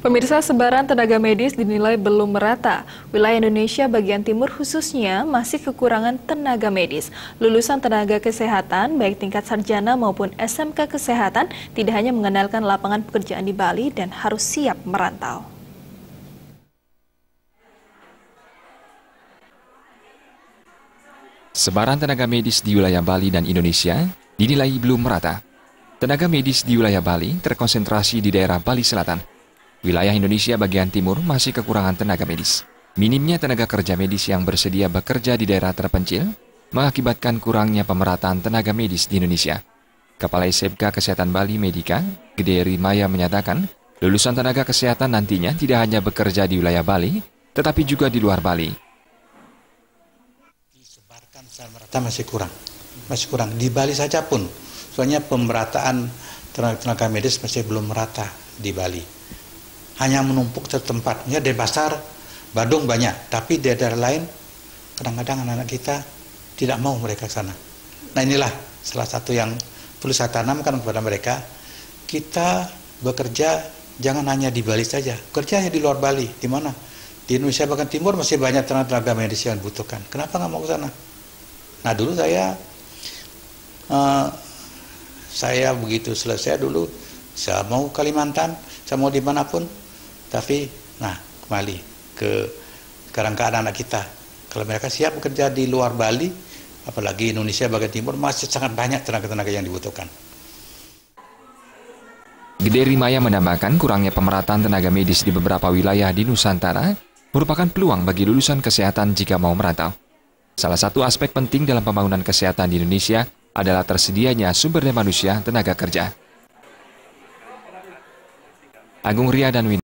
Pemirsa, sebaran tenaga medis dinilai belum merata. Wilayah Indonesia bagian timur khususnya masih kekurangan tenaga medis. Lulusan tenaga kesehatan, baik tingkat sarjana maupun SMK Kesehatan, tidak hanya mengandalkan lapangan pekerjaan di Bali dan harus siap merantau. Sebaran tenaga medis di wilayah Bali dan Indonesia dinilai belum merata. Tenaga medis di wilayah Bali terkonsentrasi di daerah Bali Selatan. Wilayah Indonesia bagian timur masih kekurangan tenaga medis. Minimnya tenaga kerja medis yang bersedia bekerja di daerah terpencil mengakibatkan kurangnya pemerataan tenaga medis di Indonesia. Kepala SMK Kesehatan Bali Medika, Gede Rimaya menyatakan, lulusan tenaga kesehatan nantinya tidak hanya bekerja di wilayah Bali, tetapi juga di luar Bali. Disebarkan secara merata masih kurang. Di Bali saja pun, soalnya pemerataan tenaga medis masih belum merata di Bali. Hanya menumpuk setempat. Ya, di pasar Badung banyak, tapi di daerah lain kadang-kadang anak-anak kita tidak mau mereka ke sana. Nah, inilah salah satu yang perlu saya tanamkan kepada mereka. Kita bekerja jangan hanya di Bali saja, kerja hanya di luar Bali. Di mana? Di Indonesia bagian timur masih banyak tenaga medis yang dibutuhkan. Kenapa nggak mau ke sana? Nah, dulu saya begitu selesai dulu, saya mau Kalimantan, saya mau dimanapun, tapi kembali ke kerangka anak-anak kita. Kalau mereka siap bekerja di luar Bali, apalagi Indonesia bagian timur, masih sangat banyak tenaga-tenaga yang dibutuhkan. Gede Rimaya menambahkan kurangnya pemerataan tenaga medis di beberapa wilayah di Nusantara merupakan peluang bagi lulusan kesehatan jika mau merantau. Salah satu aspek penting dalam pembangunan kesehatan di Indonesia adalah tersedianya sumber daya manusia tenaga kerja. Agung Ria dan Win